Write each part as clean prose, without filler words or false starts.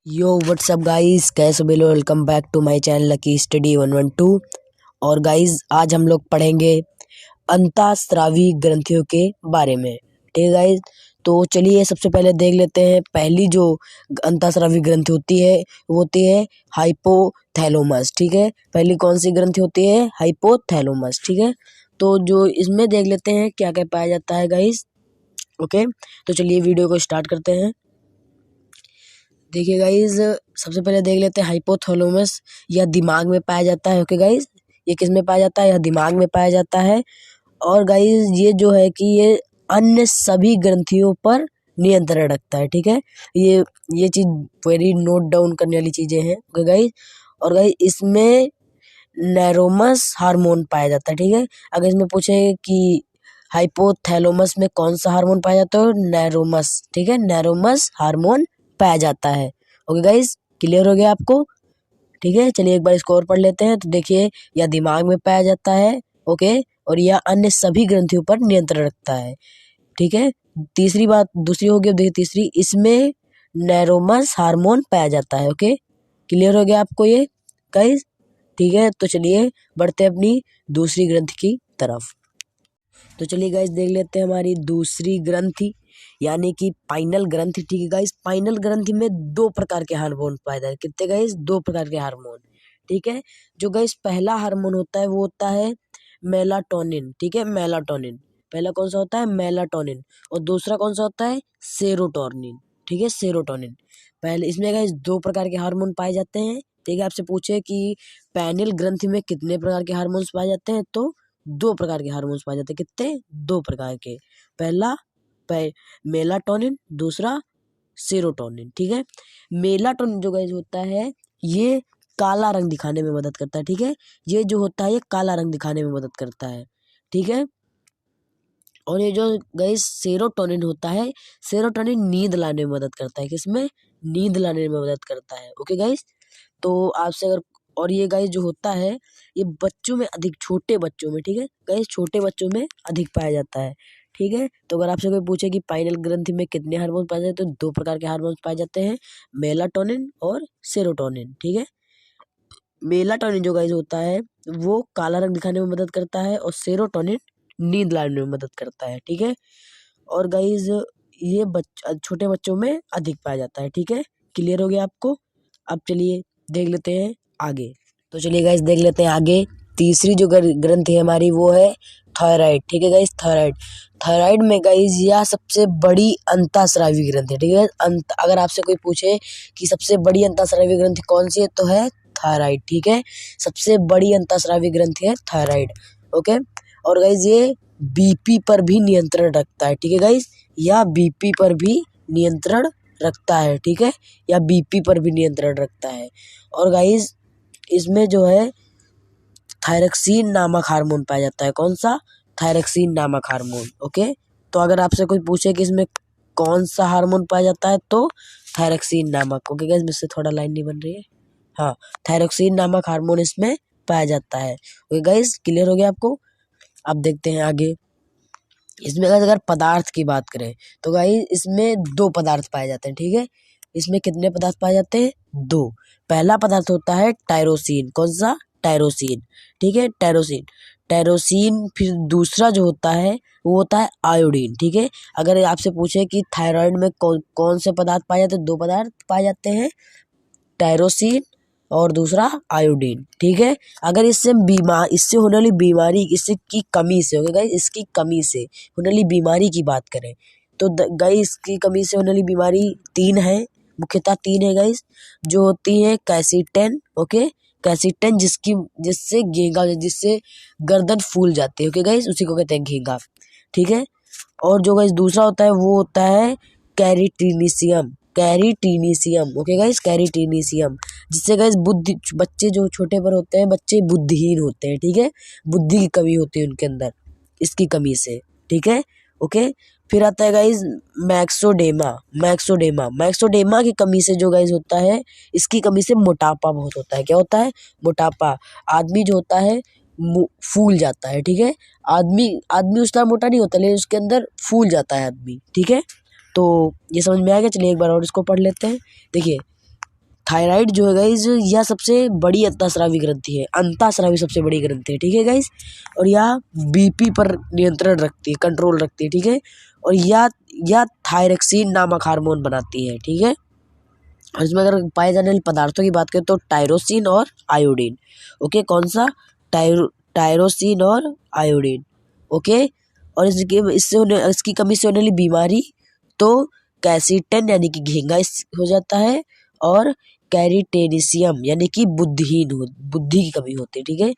यो WhatsApp guys, कैसे हो? Welcome back to my channel lucky study 112। और गाइस आज हम लोग पढ़ेंगे अंतःस्रावी ग्रंथियों के बारे में। ठीक है गाइस, तो चलिए सबसे पहले देख लेते हैं। पहली जो अंतःस्रावी ग्रंथि होती है वो होती है हाइपोथैलेमस। ठीक है, पहली कौन सी ग्रंथि होती है? हाइपोथैलेमस। ठीक है, तो जो इसमें देख लेते हैं क्या क्या पाया जाता है गाइस। ओके, तो चलिए वीडियो को स्टार्ट करते हैं। देखिए गाइज, सबसे पहले देख लेते हैं हाइपोथैलेमस। यह दिमाग में पाया जाता है। ओके गाइज, ये किस में पाया जाता है? यह दिमाग में पाया जाता है। और गाइज ये जो है कि ये अन्य सभी ग्रंथियों पर नियंत्रण रखता है। ठीक है, ये चीज वेरी नोट डाउन करने वाली चीजें हैं। ओके गाइज, और गाइज इसमें नैरोमस हार्मोन पाया जाता है। ठीक है, अगर इसमें पूछे कि हाइपोथैलेमस में कौन सा हार्मोन पाया जाता है? नैरोमस। ठीक है, नैरोमस हार्मोन पाया जाता है। ओके गाइस, क्लियर हो गया आपको? ठीक है, चलिए एक बार इसको और पढ़ लेते हैं। तो देखिए, यह दिमाग में पाया जाता है। ओके, और यह अन्य सभी ग्रंथियों पर नियंत्रण रखता है। ठीक है, तीसरी बात दूसरी होगी। अब देखिए तीसरी, इसमें नैरोमस हार्मोन पाया जाता है। ओके, क्लियर हो गया आपको ये गाइस? ठीक है, तो चलिए बढ़ते हैं अपनी दूसरी ग्रंथि की तरफ। तो चलिए गाइस देख लेते हैं हमारी दूसरी ग्रंथि, यानी कि पाइनल ग्रंथि। ठीक है गाइस, पाइनल ग्रंथि में दो प्रकार के हार्मोन पाए जाते हैं। कितने गाइस? दो प्रकार के हार्मोन। ठीक है, जो गाइस पहला हार्मोन होता है वो होता है मेलाटोनिन। ठीक है, मेलाटोनिन पहला कौन सा होता है? मेलाटोनिन। और दूसरा कौन सा होता है? सेरोटोनिन। ठीक है, सेरोटोनिन। पहले इसमें गाइस दो प्रकार के हार्मोन पाए जाते हैं। ठीक है, आपसे पूछे कि पाइनल ग्रंथि में कितने प्रकार के हार्मोन्स पाए जाते हैं, तो दो प्रकार के हार्मोन्स पाए जाते हैं। कितने? दो प्रकार के। पहला मेलाटोनिन, दूसरा सेरोटोनिन। ठीक है, मेलाटोनिन जो गाइस होता है ये काला रंग दिखाने में मदद करता है। ठीक है, ये जो होता है ये काला रंग दिखाने में मदद करता है। ठीक है, और ये जो गाइस सेरोटोनिन होता है, सेरोटोनिन नींद लाने में मदद करता है। किसमें? नींद लाने में मदद करता है। ओके गाइस, तो आपसे अगर और ये गाइस जो होता है ये बच्चों में अधिक, छोटे बच्चों में। ठीक है गाइस, छोटे बच्चों में अधिक पाया जाता है। ठीक है, तो अगर आपसे कोई पूछे कि पाइनल ग्रंथि में कितने हार्मोन पाए जाते हैं, तो दो प्रकार के हार्मोन पाए जाते हैं, मेलाटोनिन और सेरोटोनिन। ठीक है, मेलाटोनिन जो गाइस होता है वो काला रंग दिखाने में मदद करता है, और सेरोटोनिन नींद लाने में मदद करता है। ठीक है, और गाइस ये छोटे बच्चों में अधिक पाया जाता है। ठीक है, क्लियर हो गया आपको? अब चलिए देख लेते हैं आगे। तो चलिए गाइस देख लेते हैं आगे। तीसरी जो ग्रंथि है हमारी वो है थायराइड। ठीक है गाइस, थायराइड। थायराइड में गाइस यह सबसे बड़ी अंतःस्रावी ग्रंथि है। ठीक है, अगर आपसे कोई पूछे कि सबसे बड़ी अंतःस्रावी ग्रंथि कौन सी है, तो है थायराइड। ठीक है, सबसे बड़ी अंतःस्रावी ग्रंथि है थायराइड। ओके, और गाइस ये बीपी पर भी नियंत्रण रखता है। ठीक है गाइस, या बीपी पर भी नियंत्रण रखता है। ठीक है, या बीपी पर भी नियंत्रण रखता है। और गाइस इसमें जो है थायरक्सीन नामक हार्मोन पाया जाता है। कौन सा? थायरक्सीन नामक हार्मोन। ओके, तो अगर आपसे कोई पूछे कि इसमें कौन सा हार्मोन पाया जाता है, तो थायरक्सीन नामक। ओके गाइस, मुझसे थोड़ा लाइन नहीं बन रही है। हाँ, थायरक्सीन नामक हार्मोन इसमें पाया जाता है। ओके गाइस, क्लियर हो गया आपको? अब देखते हैं आगे। इसमें अगर पदार्थ की बात करें तो गाइस इसमें दो पदार्थ पाए जाते हैं। ठीक है, इसमें कितने पदार्थ पाए जाते हैं? दो। पहला पदार्थ होता है टायरोसिन। कौन सा? टायरोसिन। ठीक है, टायरोसिन। टायरोसिन, फिर दूसरा जो होता है वो होता है आयोडीन। ठीक है, अगर आपसे पूछे कि थायराइड में कौन कौन से पदार्थ पाए जाते हैं, दो पदार्थ पाए जाते हैं, टायरोसिन और दूसरा आयोडीन। ठीक है, अगर इससे होने वाली बीमारी, इससे की कमी से, ओके गाइस, इसकी कमी से होने वाली बीमारी की बात करें तो गाइस इसकी कमी से होने वाली बीमारी तीन है, मुख्यतः तीन है गाइस, जो होती है कैसिटेन। ओके, कैसिटेन जिससे गर्दन फूल जाती है। ओके गाइस, उसी को कहते हैं घींगा। ठीक है, और जो गाइस दूसरा होता है वो होता है कैरिटीनिसियम। कैरिटीनिसियम, ओके गाइस, कैरिटीनिसियम, जिससे गाइस बुद्धि, बच्चे जो छोटे पर होते हैं, बच्चे बुद्धिहीन होते हैं। ठीक है, बुद्धि की कमी होती है उनके अंदर, इसकी कमी से। ठीक है, ओके, फिर आता है गाइस मैक्सोडेमा। मैक्सोडेमा, मैक्सोडेमा की कमी से जो गाइस होता है, इसकी कमी से मोटापा बहुत होता है। क्या होता है? मोटापा। आदमी जो होता है फूल जाता है। ठीक है, आदमी आदमी उस तरह मोटा नहीं होता, लेकिन उसके अंदर फूल जाता है आदमी। ठीक है, तो ये समझ में आ गया? चलिए एक बार और इसको पढ़ लेते हैं। देखिए, थायराइड जो है गाइज यह सबसे बड़ी अंतःस्रावी ग्रंथि है, अंतःस्रावी सबसे बड़ी ग्रंथि है, ठीक है गाइज। और यह बीपी पर नियंत्रण रखती है, कंट्रोल रखती है, ठीक है। और यह थायरक्सिन नामक हार्मोन बनाती है, ठीक है। और इसमें अगर पाए जाने वाले पदार्थों की बात करें तो टायरोसिन और आयोडीन। ओके, कौन सा? टायरोसिन और आयोडीन। ओके। और इसकी कमी से होने वाली बीमारी तो कैसिटन यानी कि घेंगा हो जाता है, और कैरिटेनिसियम यानी कि बुद्धि की कमी होती है, ठीक है।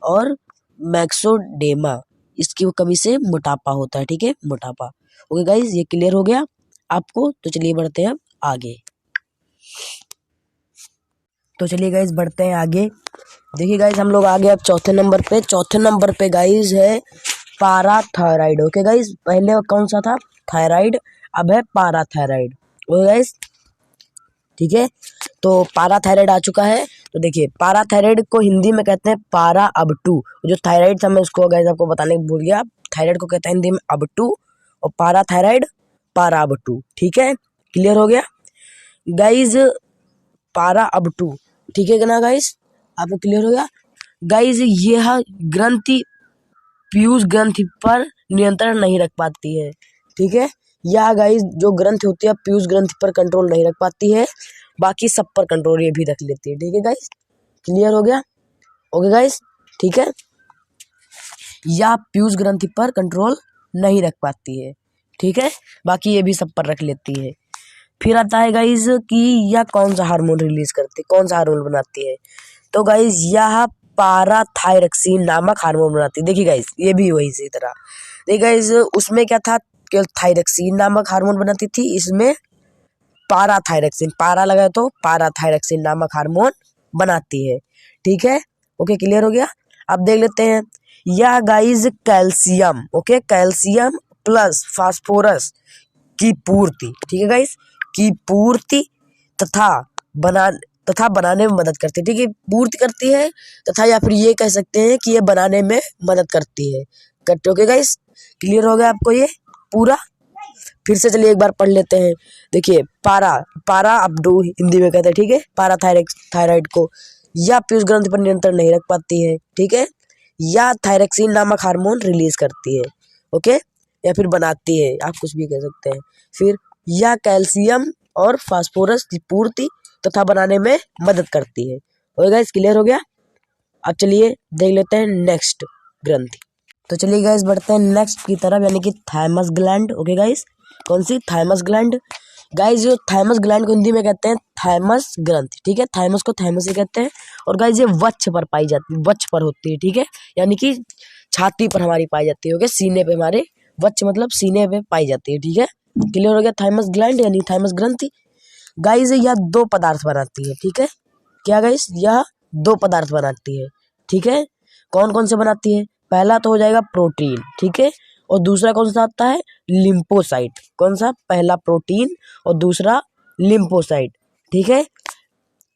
और मैक्सोडेमा, इसकी कमी से मोटापा होता है, ठीक है, मोटापा। ओके गाइज, ये क्लियर हो गया आपको? तो चलिए बढ़ते हैं आगे। तो चलिए गाइज बढ़ते हैं आगे। देखिए गाइज हम लोग आ गए अब चौथे नंबर पे। चौथे नंबर पे गाइज है पाराथायराइड। ओके गाइज, पहले कौन सा था? थायराइड, अब है पाराथायराइड। ओके गाइज, ठीक है। तो पाराथायराइड आ चुका है। तो देखिए पाराथायराइड को हिंदी में कहते हैं पारा अबटू। जो थायराइड था मैं उसको गाइज आपको बताने भूल गया। थायराइड को कहते हैं हिंदी में अबटू, और पाराथायराइड पारा अबटू, ठीक है। क्लियर हो गया गाइज? पारा अबटू, ठीक है ना गाइज? आपको क्लियर हो गया गाइज? यह ग्रंथि पीयूष ग्रंथि पर नियंत्रण नहीं रख पाती है, ठीक है। यह गाइज जो ग्रंथि होती है पीयूष ग्रंथि पर कंट्रोल नहीं रख पाती है, बाकी सब पर कंट्रोल ये भी रख लेती है, ठीक है गाइज? क्लियर हो गया? ओके गाइज, ठीक है। यह पीयूष ग्रंथि पर कंट्रोल नहीं रख पाती है, ठीक है, बाकी ये भी सब पर रख लेती है। फिर आता है गाइज कि यह कौन सा हार्मोन रिलीज करती है, कौन सा हार्मोन बनाती है? तो गाइज यह पाराथायरक्सिन नामक हार्मोन बनाती है। देखिए गाइज ये भी वही इसी तरह। देखिए गाइज उसमें क्या था? केवल थायरक्सिन नामक हार्मोन बनाती थी, इसमें पाराथायरक्सिन, पारा लगा तो पाराथायरक्सिन नामक हार्मोन बनाती है, ठीक है। ओके, क्लियर हो गया? अब देख लेते हैं यह guys calcium, okay, calcium plus phosphorus की पूर्ति, ठीक है गाइज, की पूर्ति तथा बनाने में मदद करती है, ठीक है। पूर्ति करती है तथा या फिर ये कह सकते हैं कि ये बनाने में मदद करती है, करते हो गाइज? क्लियर हो गया आपको ये पूरा? फिर से चलिए एक बार पढ़ लेते हैं। देखिए पारा अबडू हिंदी में कहते हैं, ठीक है, थायराइड को। या पीयूष ग्रंथि पर नियंत्रण नहीं रख पाती है, ठीक है। या थायरक्सिन नामक हार्मोन रिलीज करती है, ओके, या फिर बनाती है, आप कुछ भी कह सकते हैं। फिर या कैल्शियम और फास्फोरस की पूर्ति तथा बनाने में मदद करती है। ओके गाइस, क्लियर हो गया? अब चलिए देख लेते हैं नेक्स्ट ग्रंथि। तो चलिए गाइस बढ़ते हैं नेक्स्ट की तरफ, यानी कि थाइमस ग्लैंड। ओके गाइस, कौन सी? Thymus gland. गाइस जो थाइमस ग्लैंड को हिंदी में कहते हैं थाइमस ग्रंथि, ठीक है, थाइमस को थाइमस ही कहते हैं। और गाइस ये वक्ष पर पाई जाती है, वक्ष पर होती है, ठीक है, यानी कि छाती पर हमारी पाई जाती है, ओके, सीने पे हमारे, वक्ष मतलब सीने पे पाई जाती है, ठीक है। क्लियर हो गया? थाइमस ग्लैंड यानी थाइमस ग्रंथि। गाइस यह दो पदार्थ बनाती है, ठीक है। क्या गाइस? यह दो पदार्थ बनाती है, ठीक है। कौन कौन से बनाती है? पहला तो हो जाएगा प्रोटीन, ठीक है, और दूसरा कौन सा आता है? लिम्फोसाइट। कौन सा? पहला प्रोटीन और दूसरा लिम्फोसाइट, ठीक है।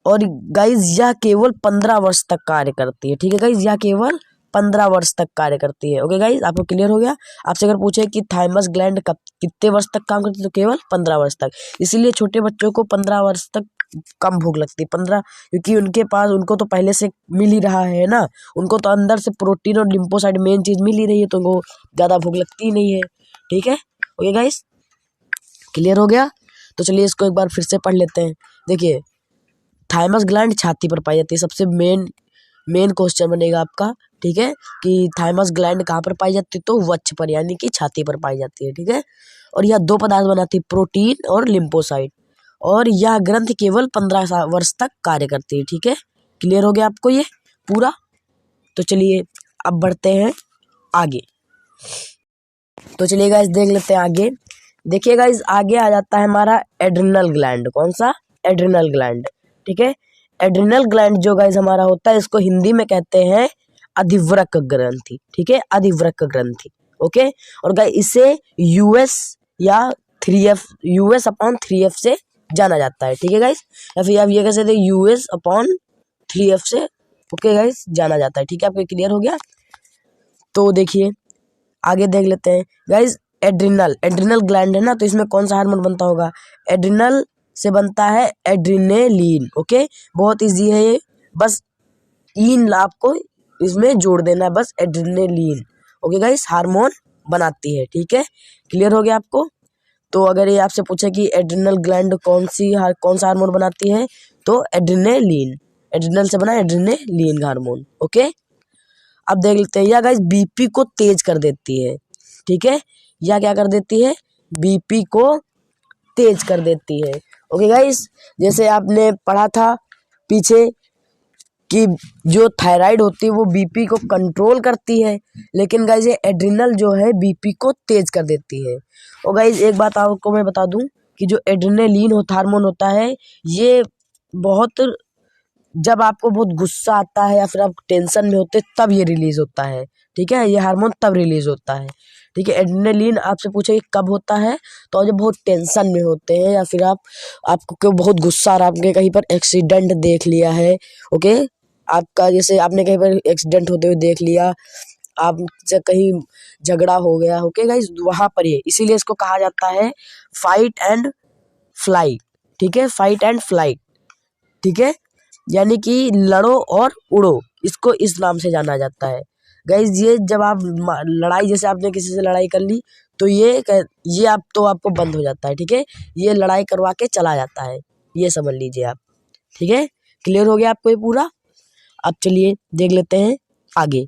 और गाइज यह केवल 15 वर्ष तक कार्य करती है, ठीक है गाइज, यह केवल 15 वर्ष तक कार्य करती है। ओके गाइज, आपको क्लियर हो गया? आपसे अगर पूछे कि थाइमस ग्लैंड कब कितने वर्ष तक काम करती है, तो केवल 15 वर्ष तक। इसीलिए छोटे बच्चों को 15 वर्ष तक कम भूख लगती है, 15, क्योंकि उनको तो पहले से मिल ही रहा है ना, उनको तो अंदर से प्रोटीन और लिम्फोसाइट मेन चीज मिल ही रही है, तो उनको ज्यादा भूख लगती ही नहीं है, ठीक है। ओके गाइज, क्लियर हो गया? तो चलिए इसको एक बार फिर से पढ़ लेते हैं। देखिए थाइमस ग्लैंड छाती पर पाई जाती है, सबसे मेन क्वेश्चन बनेगा आपका, ठीक है, कि थाइमस ग्लैंड कहाँ पर पाई जाती है? तो वक्ष पर, यानी कि छाती पर पाई जाती है, ठीक है। और यह दो पदार्थ बनाती है, प्रोटीन और लिम्फोसाइट, और यह ग्रंथि केवल 15 वर्ष तक कार्य करती है, ठीक है। क्लियर हो गया आपको ये पूरा? तो चलिए अब बढ़ते हैं आगे। तो चलिए गाइस देख लेते हैं आगे। देखिए गाइस आगे आ जाता है हमारा एड्रिनल ग्लैंड। कौन सा? एड्रिनल ग्लैंड, ठीक है। एड्रिनल ग्लैंड जो गाइस हमारा होता है, इसको हिंदी में कहते हैं अधिवृक्क ग्रंथि, ठीक है, अधिवृक्क ग्रंथि, ओके। और गाइस इसे यूएस अपॉन 3F से जाना जाता है, ठीक है गाइस, या फिर आप ये कह सकते हैं यूएस अपॉन 3F से, ओके गाइस, जाना जाता है, ठीक है। आपको क्लियर हो गया? तो देखिए आगे देख लेते हैं गाइस। एड्रिनल ग्लैंड है ना, तो इसमें कौन सा हार्मोन बनता होगा? एड्रिनल से बनता है एड्रिनेलिन। ओके, बहुत इजी है ये, बस इन आपको इसमें जोड़ देना है, बस एड्रिनेलिन। ओके गाइस, हार्मोन बनाती है। ठीक है, क्लियर हो गया आपको। तो अगर ये आपसे पूछे कि एड्रिनल ग्लैंड कौन सा हार्मोन बनाती है, तो एड्रिनेलिन, एड्रिनल से बना एड्रिनेलिन हार्मोन। ओके, अब देख लेते हैं, या गाइस बीपी को तेज कर देती है। ठीक है, या क्या कर देती है, बीपी को तेज कर देती है। ओके गाइस, जैसे आपने पढ़ा था पीछे कि जो थायराइड होती है वो बीपी को कंट्रोल करती है, लेकिन गाइस ये एड्रिनल जो है बीपी को तेज कर देती है। और गाइस एक बात आपको मैं बता दूं कि जो एड्रिनेलिन हार्मोन होता है, ये बहुत, जब आपको बहुत गुस्सा आता है या फिर आप टेंशन में होते तब ये रिलीज होता है। ठीक है, ये हार्मोन तब रिलीज होता है। ठीक है, एड्रिनेलिन आपसे पूछे कि कब होता है, तो जब बहुत टेंशन में होते हैं या फिर आपको क्यों बहुत गुस्सा आ रहा है, आपने कहीं पर एक्सीडेंट देख लिया है। ओके, आपका जैसे आपने कहीं पर एक्सीडेंट होते हुए देख लिया, आपसे कहीं झगड़ा हो गया। ओके गाइस, वहां पर ये इसीलिए इसको कहा जाता है फाइट एंड फ्लाइट। ठीक है, फाइट एंड फ्लाइट। ठीक है, यानी कि लड़ो और उड़ो, इसको इस नाम से जाना जाता है। गाइज ये जब आप लड़ाई, जैसे आपने किसी से लड़ाई कर ली, तो ये आप तो आपको बंद हो जाता है। ठीक है, ये लड़ाई करवा के चला जाता है, ये समझ लीजिए आप। ठीक है, क्लियर हो गया आपको ये पूरा। अब चलिए देख लेते हैं आगे।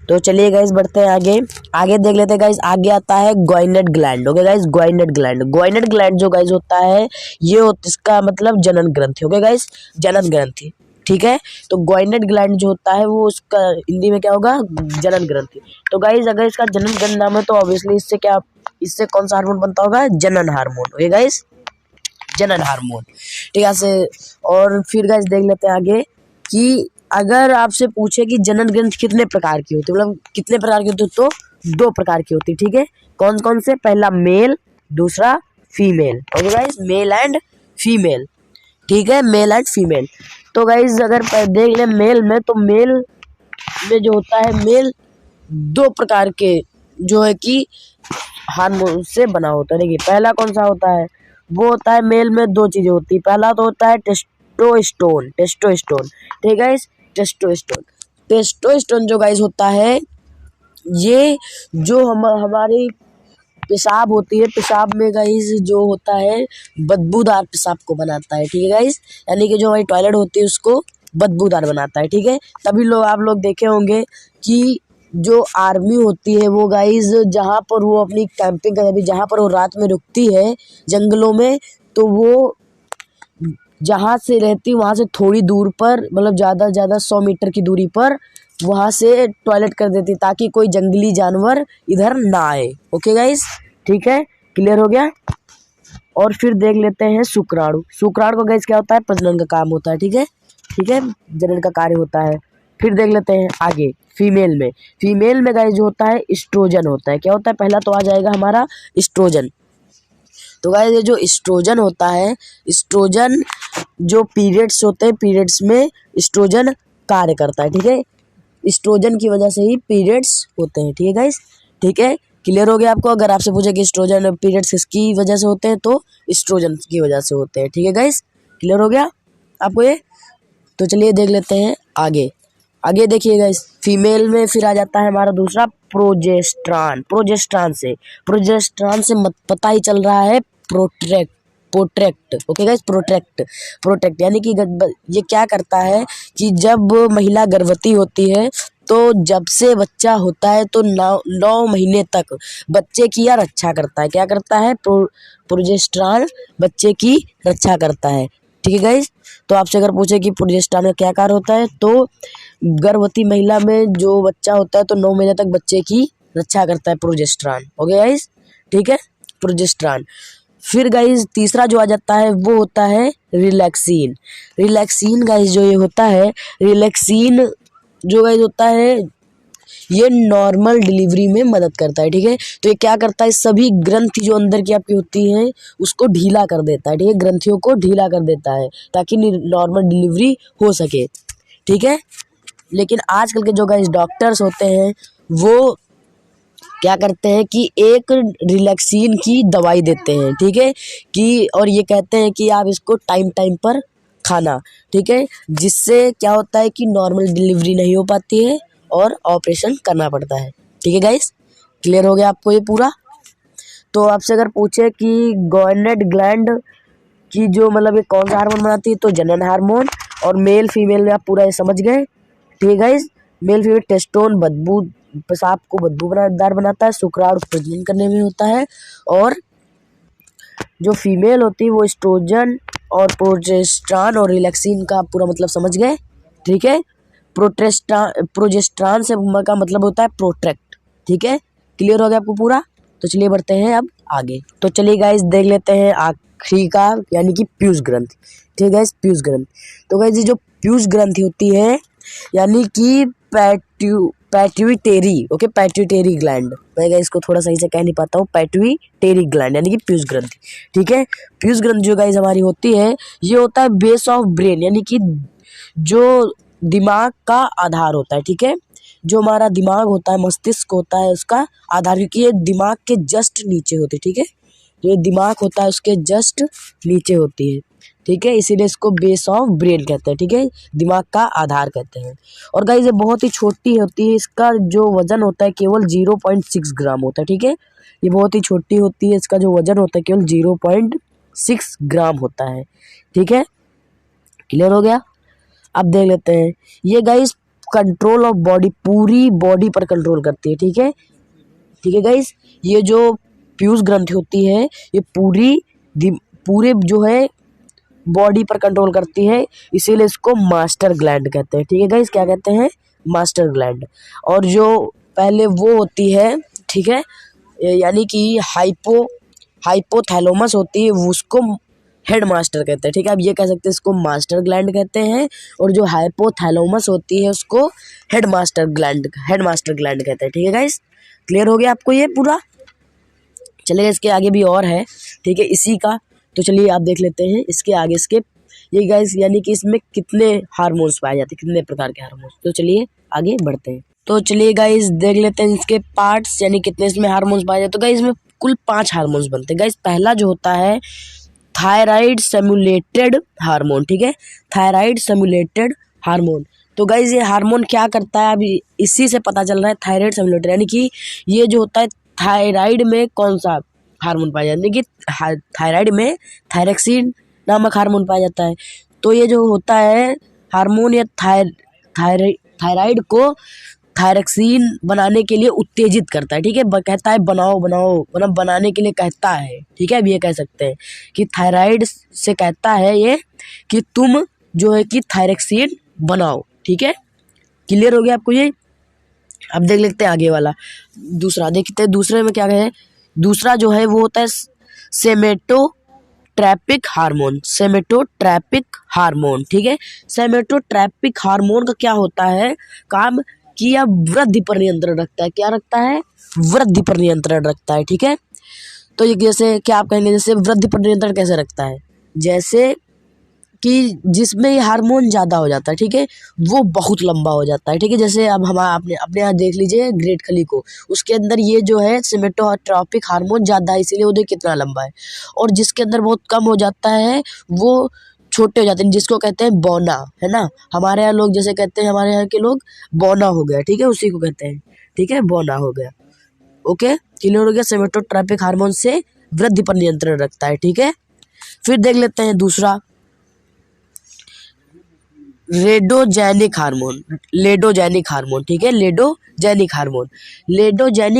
तो चलिए गाइस बढ़ते हैं आगे। आगे देख लेते हैं गाइस, आगे आता है gonad gland. Okay guys, gonad gland, gonad gland जो गाइस होता है, ये इसका मतलब जनन ग्रंथि। ओके गाइस, जनन ग्रंथि। ठीक है, तो गोइनेट ग्लैंड जो होता है वो उसका हिंदी में क्या होगा, जनन ग्रंथि। तो गाइस अगर इसका जनन ग्रंथि नाम है तो ऑब्वियसली इससे कौन सा हार्मोन बनता होगा, जनन हार्मोन। ओके गाइस, जनन हार्मोन। ठीक है से, और फिर गाइस देख लेते हैं आगे कि अगर आपसे पूछे कि जनन ग्रंथि कितने प्रकार की होती है, मतलब कितने प्रकार की होती है, तो 2 प्रकार की होती है। ठीक है, कौन कौन से, पहला मेल, दूसरा female. Okay guys, male and female. ठीक है, मेल एंड फीमेल। तो गाइस अगर देख ले मेल में, तो मेल में जो होता है, मेल 2 प्रकार के जो है कि हार्मोन से बना होता है। देखिए पहला कौन सा होता है, वो होता है मेल में 2 चीजें होती है। पहला तो होता है टेस्टोस्टेरोन, टेस्टोस्टेरोन। ठीक है गाइस, टेस्टोस्टेरोन, टेस्टोस्टेरोन जो गाइस होता है, ये जो हमारी पेशाब होती है, पेशाब में गाइस जो होता है बदबूदार पेशाब को बनाता है। ठीक है गाइस, यानी कि जो हमारी टॉयलेट होती है उसको बदबूदार बनाता है। ठीक है, तभी आप लोग देखे होंगे कि जो आर्मी होती है वो गाइस जहाँ पर वो अपनी कैंपिंग करती है, जहाँ पर वो रात में रुकती है जंगलों में, तो वो जहाँ से रहती वहाँ से थोड़ी दूर पर, मतलब ज़्यादा 100 मीटर की दूरी पर वहाँ से टॉयलेट कर देती ताकि कोई जंगली जानवर इधर ना आए। ओके गाइस, ठीक है, क्लियर हो गया। और फिर देख लेते हैं शुक्राणु। शुक्राणु का गाइस क्या होता है, प्रजनन का काम होता है। ठीक है, ठीक है, जनन का कार्य होता है। फिर देख लेते हैं आगे फीमेल में। फीमेल में गाइस जो होता है एस्ट्रोजन होता है। क्या होता है, पहला तो आ जाएगा हमारा एस्ट्रोजन। तो गाइस ये जो एस्ट्रोजन होता है, एस्ट्रोजन जो पीरियड्स होते हैं, पीरियड्स में एस्ट्रोजन कार्य करता है। ठीक है, एस्ट्रोजन की वजह से ही पीरियड्स होते हैं। ठीक है गाइस, ठीक है, क्लियर हो गया आपको। अगर आपसे पूछे कि एस्ट्रोजन पीरियड्स किसकी वजह से होते हैं, तो एस्ट्रोजन की वजह से होते हैं। ठीक है गाइस, क्लियर हो गया आपको ये। तो चलिए देख लेते हैं आगे। आगे देखिए गाइस, फीमेल में फिर आ जाता है हमारा दूसरा प्रोजेस्टेरॉन। प्रोजेस्टेरॉन से पता ही चल रहा है प्रोटेक्ट। ओके गाइस, प्रोटेक्ट यानी कि ये क्या करता है कि जब महिला गर्भवती होती है, तो जब से बच्चा होता है तो 9 महीने तक बच्चे की रक्षा करता है। क्या करता है, प्रोजेस्टेरॉन बच्चे की रक्षा करता है। ठीक है गाइस, तो आपसे अगर पूछे कि प्रोजेस्टेरॉन का क्या कार्य होता है, तो गर्भवती महिला में जो बच्चा होता है तो 9 महीने तक बच्चे की रक्षा करता है प्रोजेस्टेरॉन। ओके गाइस, ठीक है, प्रोजेस्टेरॉन। फिर गाइस तीसरा जो आ जाता है वो होता है रिलैक्सिन। रिलैक्सिन गाइस जो ये होता है, रिलैक्सिन जो गाइस होता है, ये नॉर्मल डिलीवरी में मदद करता है। ठीक है, तो ये क्या करता है, सभी ग्रंथि जो अंदर की आपकी होती है उसको ढीला कर देता है। ठीक है, ग्रंथियों को ढीला कर देता है ताकि नॉर्मल डिलीवरी हो सके। ठीक है, लेकिन आजकल के जो गाइस डॉक्टर्स होते हैं वो क्या करते हैं कि एक रिलैक्सिन की दवाई देते हैं, ठीक है, कि और ये कहते हैं कि आप इसको टाइम टाइम पर खाना, ठीक है, जिससे क्या होता है कि नॉर्मल डिलीवरी नहीं हो पाती है और ऑपरेशन करना पड़ता है। ठीक है गाइस, क्लियर हो गया आपको ये पूरा। तो आपसे अगर पूछे कि गोनेट ग्लैंड की जो मतलब ये कौन सा हार्मोन बनाती है, तो जनन हार्मोन। और मेल फीमेल में आप पूरा ये समझ गए। ठीक है गाइस, मेल फीमेल टेस्टोन बदबू पेशाब को बदबूदार बनाता है, शुक्राणु प्रजनन करने में होता है। और जो फीमेल होती है वो एस्ट्रोजन और प्रोजेस्टेरॉन और रिलैक्सिन का पूरा मतलब समझ गए। ठीक है, प्रोजेस्टेरॉन से का मतलब होता है प्रोटेक्ट। ठीक है, क्लियर हो गया आपको पूरा। तो चलिए बढ़ते हैं अब आगे। तो चलिए गाइस देख लेते हैं आखिरी का, यानी कि पीयूष ग्रंथि। ठीक है गाइस, पीयूष ग्रंथि। तो गाइस ये जो पीयूष ग्रंथि होती है, यानी कि पैट्यूटरी, ओके, पैट्यूटरी ग्लैंड, मैं गाइस इसको थोड़ा सही से कह नहीं पाता हूँ, पैट्यूटरी ग्लैंड यानी कि पीयूष ग्रंथि। ठीक है, पीयूष ग्रंथि जो गाइस हमारी होती है, ये होता है बेस ऑफ ब्रेन, यानी कि जो दिमाग का आधार होता है। ठीक है, जो हमारा दिमाग होता है, मस्तिष्क होता है, उसका आधार, क्योंकि ये दिमाग के जस्ट नीचे होती है। ठीक है, जो दिमाग होता है उसके जस्ट नीचे होती है। ठीक है, इसीलिए इसको बेस ऑफ ब्रेन कहते हैं। ठीक है, दिमाग का आधार कहते हैं। और गाइस ये बहुत ही छोटी होती है, इसका जो वजन होता है केवल 0.6 ग्राम होता है। ठीक है, ये बहुत ही छोटी होती है, इसका जो वजन होता है केवल 0.6 ग्राम होता है। ठीक है, क्लियर हो गया। अब देख लेते हैं, ये गाइस कंट्रोल ऑफ बॉडी, पूरी बॉडी पर कंट्रोल करती है। ठीक है, ठीक है गाइस, ये जो पीयूष ग्रंथि होती है, ये पूरे जो है बॉडी पर कंट्रोल करती है, इसीलिए इसको मास्टर ग्लैंड कहते हैं। ठीक है गाइस, क्या कहते हैं, मास्टर ग्लैंड। और जो पहले वो होती है, ठीक है, यानी कि हाइपोथैलेमस होती है, उसको हेड मास्टर कहते हैं। ठीक है, अब ये कह सकते हैं इसको मास्टर ग्लैंड कहते हैं, और जो हाइपोथैलेमस होती है उसको हेड मास्टर ग्लैंड कहते हैं। ठीक है गाइस, क्लियर हो गया आपको ये पूरा। चलिए इसके आगे भी और है, ठीक है, इसी का। तो चलिए आप देख लेते हैं इसके आगे, इसके ये गाइस, यानी कि इसमें कितने हार्मोन्स पाए जाते हैं, कितने प्रकार के हार्मोन्स। तो चलिए आगे बढ़ते हैं। तो चलिए गाइस देख लेते हैं इसके पार्ट्स, यानी कितने इसमें हार्मोन्स पाए जाते हैं। तो गाइस इसमें कुल 5 हार्मोन्स बनते हैं। गाइस पहला जो होता है थायराइड स्टिमुलेटेड हार्मोन। ठीक है, थायराइड स्टिमुलेटेड हार्मोन। तो गाइस ये हार्मोन क्या करता है, अभी इसी से पता चल रहा है, थायराइड स्टिमुलेटेड, यानी कि ये जो होता है थायराइड में कौन सा हार्मोन पाया जाता है, कि थायराइड में थायरक्सिन नामक हार्मोन पाया जाता है। तो ये जो होता है हार्मोन, या थायराइड को थायरक्सिन बनाने के लिए उत्तेजित करता है। ठीक है, कहता है बनाओ मतलब बनाने के लिए कहता है। ठीक है, अब ये कह सकते हैं कि थायराइड से कहता है ये कि तुम जो है कि थायरक्सिन बनाओ। ठीक है, क्लियर हो गया आपको ये। अब देख लेते हैं आगे वाला, दूसरा देखते हैं, दूसरे में क्या है। दूसरा जो है वो होता है सेमेटोट्रैपिक हार्मोन। ठीक है, सेमेटोट्रैपिक हार्मोन का क्या होता है काम, कि यह वृद्धि पर नियंत्रण रखता है। क्या रखता है, वृद्धि पर नियंत्रण रखता है। ठीक है, तो ये जैसे क्या आप कहेंगे, जैसे वृद्धि पर नियंत्रण कैसे रखता है, जैसे कि जिसमें ये हार्मोन ज़्यादा हो जाता है, ठीक है, वो बहुत लंबा हो जाता है। ठीक है, जैसे अब हम अपने यहाँ देख लीजिए ग्रेट खली को, उसके अंदर ये जो है सेमेटोट्रॉपिक हार्मोन ज़्यादा है, इसीलिए वो देखिए कितना लंबा है। और जिसके अंदर बहुत कम हो जाता है वो छोटे हो जाते हैं, जिसको कहते हैं बौना, है ना। हमारे यहाँ लोग जैसे कहते हैं, हमारे यहाँ के लोग बौना हो गया। ठीक है, उसी को कहते हैं। ठीक है, बौना हो गया। ओके, क्लियर हो गया। सेमेटोट्रॉपिक हार्मोन से वृद्धि पर नियंत्रण रखता है। ठीक है, फिर देख लेते हैं दूसरा, लेडोजेनिक हार्मोन। ठीक है, लेडोजेनिक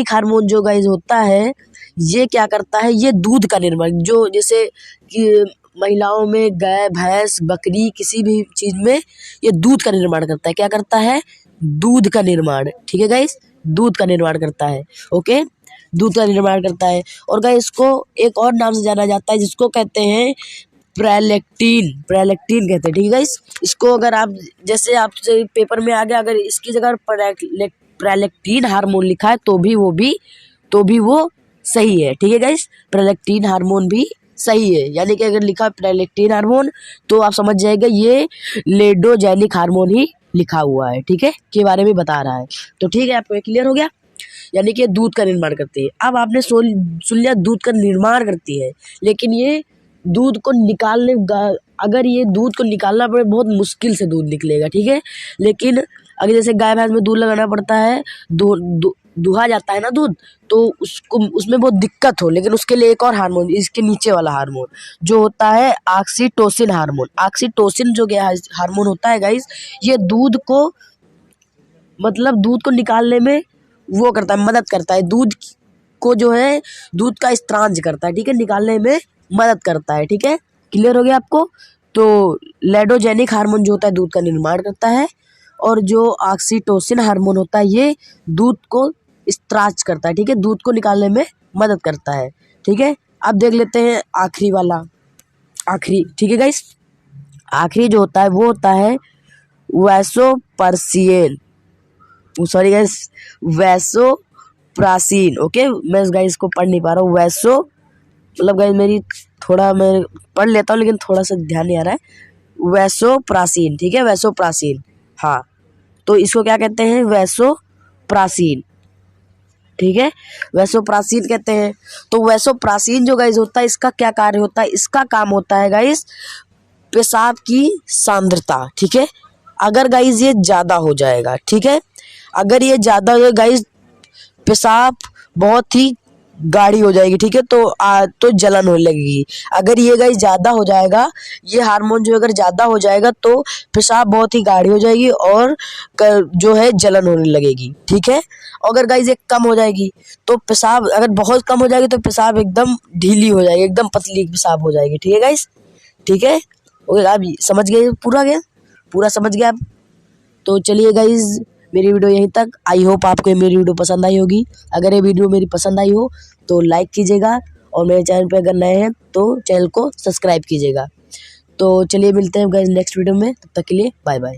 हार्मोन जो गाइस होता है, ये क्या करता है, ये दूध का निर्माण, जो जैसे कि महिलाओं में गाय भैंस बकरी किसी भी चीज में ये दूध का निर्माण करता है। क्या करता है, दूध का निर्माण। ठीक है गाइस, दूध का निर्माण करता है। ओके, दूध का निर्माण करता है। और गाइस इसको एक और नाम से जाना जाता है, जिसको कहते हैं प्रेलेक्टिन कहते हैं। ठीक है गाइस, इसको अगर आप जैसे आपसे पेपर में आ गया, अगर इसकी जगह प्रेलेक्टिन हार्मोन लिखा है तो भी वो सही है। ठीक है गाइस, प्रेलेक्टिन हार्मोन भी सही है, यानी कि अगर लिखा प्रेलेक्टिन हार्मोन तो आप समझ जाएगा ये लेडोजेनिक हार्मोन ही लिखा हुआ है। ठीक है, के बारे में बता रहा है। तो ठीक है, आपको क्लियर हो गया। यानी कि ये दूध का निर्माण करती है। अब आपने सुन लिया दूध का निर्माण करती है, लेकिन ये दूध को निकालने अगर ये दूध को निकालना पड़े बहुत मुश्किल से दूध निकलेगा, ठीक है। लेकिन अगर जैसे गाय भैंस में दूध लगाना पड़ता है, दुहा जाता है ना दूध, तो उसको उसमें बहुत दिक्कत हो, लेकिन उसके लिए एक और हार्मोन, इसके नीचे वाला हार्मोन जो होता है ऑक्सीटोसिन हार्मोन। ऑक्सीटोसिन जो हार्मोन होता है गाइस, ये दूध को मतलब दूध को निकालने में वो करता है, मदद करता है। दूध को जो है दूध का स्त्रांज करता है, ठीक है, निकालने में मदद करता है, ठीक है। क्लियर हो गया आपको? तो लेडोजेनिक हार्मोन जो होता है दूध का निर्माण करता है, और जो ऑक्सीटोसिन हार्मोन होता है ये दूध को स्त्राच करता है, ठीक है, दूध को निकालने में मदद करता है, ठीक है। अब देख लेते हैं आखिरी वाला, ठीक है गाइस। आखिरी जो होता है वो होता है वैसोपर्सिन, सॉरी गाइस, वैसोप्रासीन। ओके, मैं इस गाइस को पढ़ नहीं पा रहा हूँ। वैसो मतलब गाइस मेरी थोड़ा, मैं पढ़ लेता हूँ लेकिन थोड़ा सा ध्यान नहीं आ रहा है। वैसोप्रासीन, ठीक है, वैसोप्रासीन, हाँ। तो इसको क्या कहते हैं? वैसोप्रासीन, ठीक है, वैसोप्रासीन कहते हैं। तो वैसोप्रासीन जो गाइस होता है, इसका क्या कार्य होता है? इसका काम होता है गाइस पेशाब की सांद्रता, ठीक है। अगर गाइस ये ज़्यादा हो जाएगा, ठीक है, अगर ये ज़्यादा हो जाएगा गाइस, पेशाब बहुत ही गाढ़ी हो जाएगी, ठीक है, तो जलन होने लगेगी। अगर ये गाइस ज़्यादा हो जाएगा, ये हार्मोन जो अगर ज़्यादा हो जाएगा तो पेशाब बहुत ही गाढ़ी हो जाएगी और जो है जलन होने लगेगी, ठीक है। अगर गाइस ये कम हो जाएगी तो पेशाब, अगर बहुत कम हो जाएगी तो पेशाब एकदम ढीली हो जाएगी, एकदम पतली पेशाब हो जाएगी, ठीक है गाइस, ठीक है। ओके, आप समझ गए? पूरा समझ गए आप? तो चलिए गाइज, मेरी वीडियो यहीं तक। आई होप आपको मेरी वीडियो पसंद आई होगी। अगर ये वीडियो मेरी पसंद आई हो तो लाइक कीजिएगा, और मेरे चैनल पे अगर नए हैं तो चैनल को सब्सक्राइब कीजिएगा। तो चलिए मिलते हैं गाइज नेक्स्ट वीडियो में, तब तक के लिए बाय बाय।